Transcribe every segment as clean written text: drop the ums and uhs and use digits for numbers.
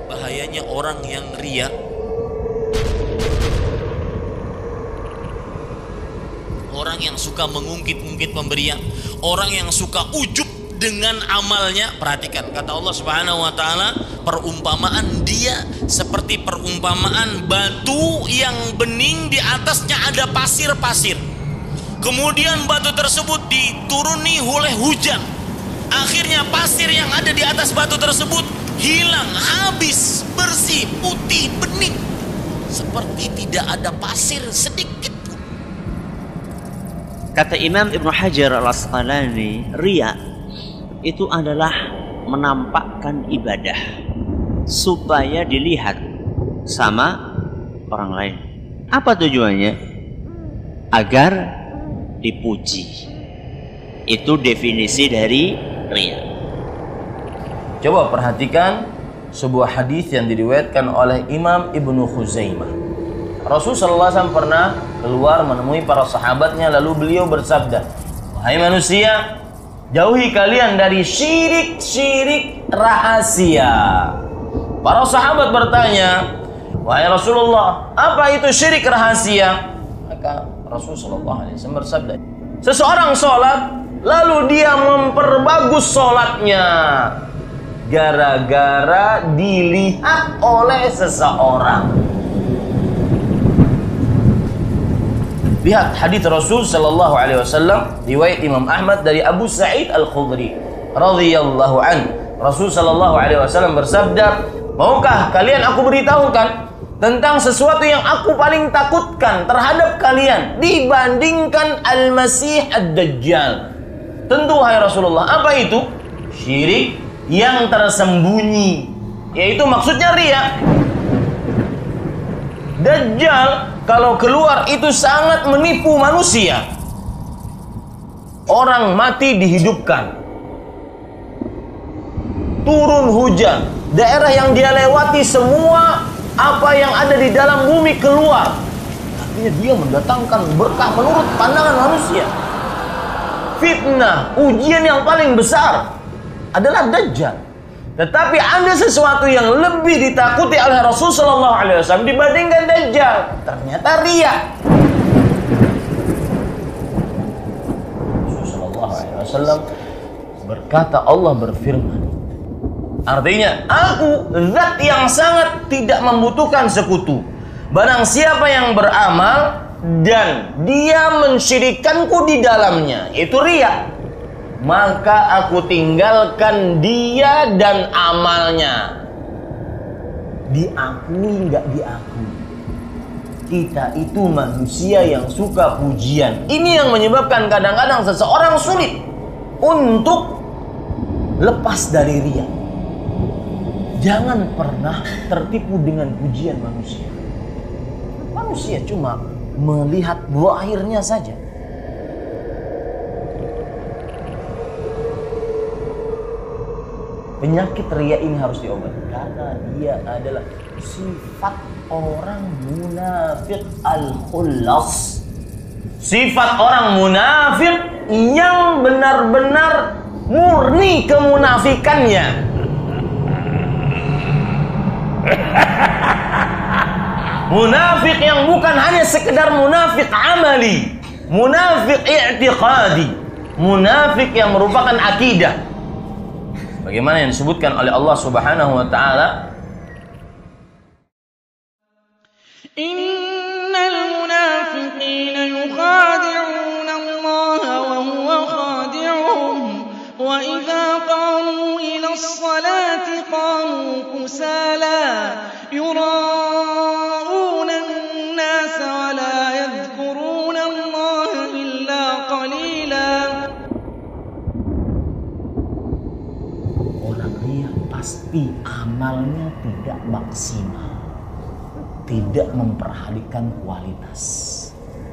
bahayanya orang yang riya, orang yang suka mengungkit-ungkit pemberian, orang yang suka ujub dengan amalnya. Perhatikan kata Allah Subhanahu wa taala, perumpamaan dia seperti perumpamaan batu yang bening, di atasnya ada pasir-pasir. Kemudian batu tersebut dituruni oleh hujan. Akhirnya pasir yang ada di atas batu tersebut hilang, habis, bersih, putih, bening, seperti tidak ada pasir sedikit pun. Kata Imam Ibnu Hajar Al-Asqalani, riya itu adalah menampakkan ibadah supaya dilihat sama orang lain. Apa tujuannya? Agar dipuji. Itu definisi dari riya. Coba perhatikan sebuah hadis yang diriwayatkan oleh Imam Ibnu Khuzaimah. Rasulullah SAW pernah keluar menemui para sahabatnya, lalu beliau bersabda, "Wahai manusia, jauhi kalian dari syirik-syirik rahasia." Para sahabat bertanya, "Wahai Rasulullah, apa itu syirik rahasia?" Maka Rasulullah SAW bersabda, "Seseorang sholat, lalu dia memperbagus sholatnya gara-gara dilihat oleh seseorang." Lihat hadis Rasul sallallahu alaihi wasallam riwayat Imam Ahmad dari Abu Sa'id Al-Khudri radhiyallahu an. Rasul sallallahu alaihi wasallam bersabda, "Maukah kalian aku beritahukan tentang sesuatu yang aku paling takutkan terhadap kalian dibandingkan Al-Masih Ad-Dajjal?" Tentu wahai Rasulullah, apa itu? Syirik yang tersembunyi, yaitu maksudnya riya. Dajjal kalau keluar itu sangat menipu manusia. Orang mati dihidupkan, turun hujan, daerah yang dia lewati semua apa yang ada di dalam bumi keluar. Artinya dia mendatangkan berkah menurut pandangan manusia. Fitnah, ujian yang paling besar adalah Dajjal. Tetapi ada sesuatu yang lebih ditakuti oleh Rasulullah SAW dibandingkan Dajjal. Ternyata riya. Rasulullah SAW berkata, Allah berfirman, artinya, aku zat yang sangat tidak membutuhkan sekutu. Barang siapa yang beramal dan dia mensyirikanku di dalamnya, itu riya, maka aku tinggalkan dia dan amalnya. Diakui nggak diakui, kita itu manusia yang suka pujian. Ini yang menyebabkan kadang-kadang seseorang sulit untuk lepas dari riya. Jangan pernah tertipu dengan pujian manusia. Manusia cuma melihat zahirnya saja. Penyakit riya ini harus diobati karena dia adalah sifat orang munafik al-khullas. Sifat orang munafik yang benar-benar murni kemunafikannya. Munafik yang bukan hanya sekedar munafik amali, munafik i'tiqadi, munafik yang merupakan akidah. Bagaimana yang disebutkan oleh Allah Subhanahu wa taala, Innal munafiqina yukhadi'una Allah wa huwa khadi'uhum wa idza qamu ila as-salati qamu kusala yura'una an-nas wa la yadhkuruna Allah illa qalila. orang riya pasti amalnya tidak maksimal, tidak memperhatikan kualitas,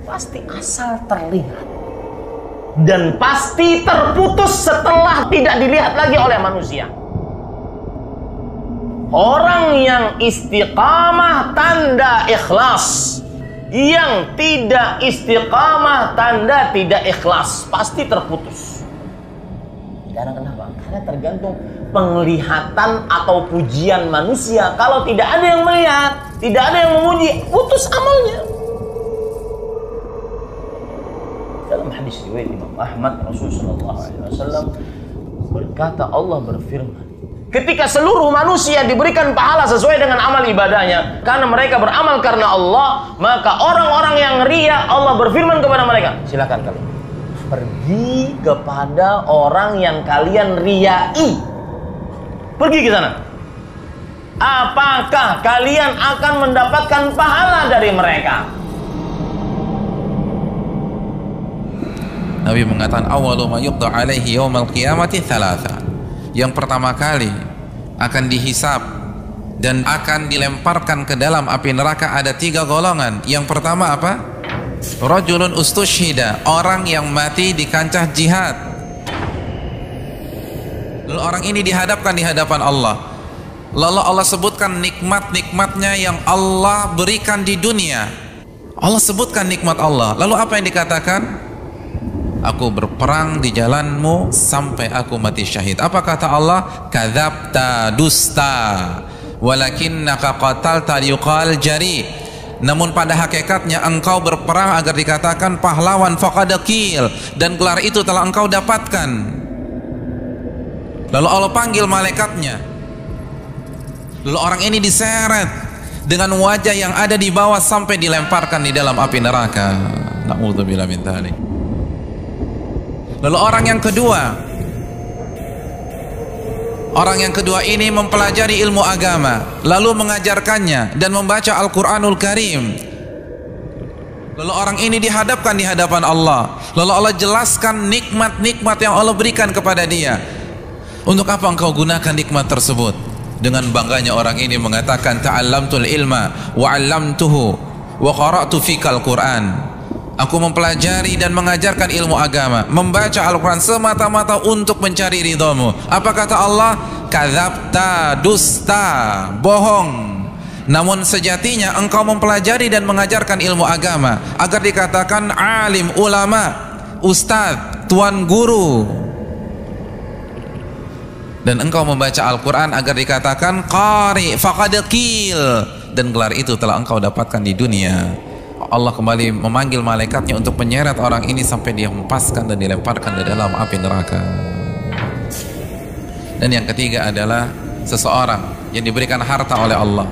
pasti asal terlihat dan pasti terputus setelah tidak dilihat lagi oleh manusia. Orang yang istiqamah tanda ikhlas, yang tidak istiqamah tanda tidak ikhlas, pasti terputus. Karena kenapa? Karena tergantung penglihatan atau pujian manusia. Kalau tidak ada yang melihat, tidak ada yang memuji, putus amalnya. Dalam hadis riwayat Imam Ahmad, Rasulullah SAW berkata, Allah berfirman, ketika seluruh manusia diberikan pahala sesuai dengan amal ibadahnya, karena mereka beramal karena Allah, maka orang-orang yang ria, Allah berfirman kepada mereka, silakan kalian pergi kepada orang yang kalian riai. Pergi ke sana. Apakah kalian akan mendapatkan pahala dari mereka? Nabi mengatakan awwalu ma yuqda alaihi yaumal qiyamati thalatha. Yang pertama kali akan dihisab dan akan dilemparkan ke dalam api neraka ada 3 golongan. Yang pertama apa? Rajulun ustushhida, orang yang mati di kancah jihad. Lalu orang ini dihadapkan di hadapan Allah. Lalu Allah sebutkan nikmat-nikmatnya yang Allah berikan di dunia. Allah sebutkan nikmat Allah. Lalu apa yang dikatakan? Aku berperang di jalanmu sampai aku mati syahid. Apa kata Allah? Kadzabta, dusta, walakinnaka qatalta liqal jari. Namun pada hakikatnya engkau berperang agar dikatakan pahlawan, faqadakil, dan gelar itu telah engkau dapatkan. Lalu Allah panggil malaikatnya. Lalu orang ini diseret dengan wajah yang ada di bawah sampai dilemparkan di dalam api neraka. Na'udzubillah min dzalik. Lalu orang yang kedua ini mempelajari ilmu agama, lalu mengajarkannya dan membaca Al-Quranul Karim. Lalu orang ini dihadapkan di hadapan Allah. Lalu Allah jelaskan nikmat-nikmat yang Allah berikan kepada dia. Untuk apa engkau gunakan nikmat tersebut? Dengan bangganya orang ini mengatakan, ta'allamtul ilma wa 'allamtuhu wa qara'tu fikal Quran. Aku mempelajari dan mengajarkan ilmu agama, membaca Al-Quran semata-mata untuk mencari ridhamu. Apa kata Allah? Kadzabta, dusta, bohong. Namun sejatinya engkau mempelajari dan mengajarkan ilmu agama agar dikatakan alim, ulama, ustadz, tuan guru. Dan engkau membaca Al-Quran agar dikatakan qari, faqadakil, dan gelar itu telah engkau dapatkan di dunia. Allah kembali memanggil malaikatnya untuk menyeret orang ini sampai dia hempaskan dan dilemparkan di dalam api neraka. Dan yang ketiga adalah seseorang yang diberikan harta oleh Allah.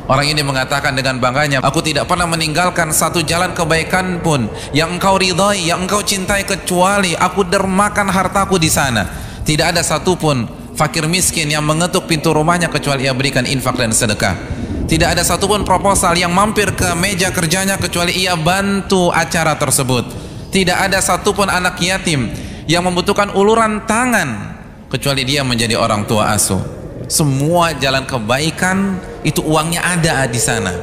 Orang ini mengatakan dengan bangganya, aku tidak pernah meninggalkan satu jalan kebaikan pun yang engkau ridhai, yang engkau cintai, kecuali aku dermakan hartaku di sana. Tidak ada satupun fakir miskin yang mengetuk pintu rumahnya kecuali ia berikan infak dan sedekah. Tidak ada satupun proposal yang mampir ke meja kerjanya kecuali ia bantu acara tersebut. Tidak ada satupun anak yatim yang membutuhkan uluran tangan kecuali dia menjadi orang tua asuh. Semua jalan kebaikan itu uangnya ada di sana.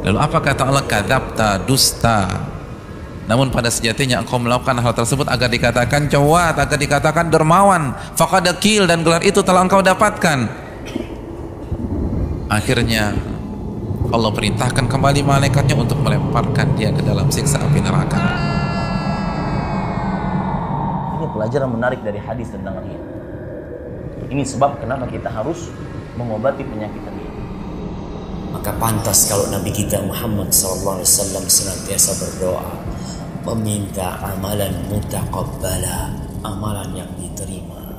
Lalu apa kata Allah? Kadzabta, dusta. Namun pada sejatinya engkau melakukan hal tersebut agar dikatakan jawad, agar dikatakan dermawan, faqadakil, dan gelar itu telah engkau dapatkan. Akhirnya Allah perintahkan kembali malaikatnya untuk melemparkan dia ke dalam siksa api neraka. Ini pelajaran menarik dari hadis tentang riya. Ini sebab kenapa kita harus mengobati penyakit riya. Maka pantas kalau Nabi kita Muhammad SAW senantiasa berdoa meminta amalan mutaqabbala, amalan yang diterima.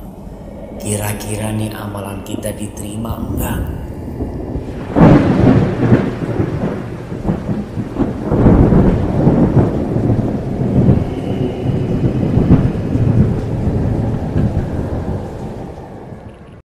Kira-kira nih amalan kita diterima enggak?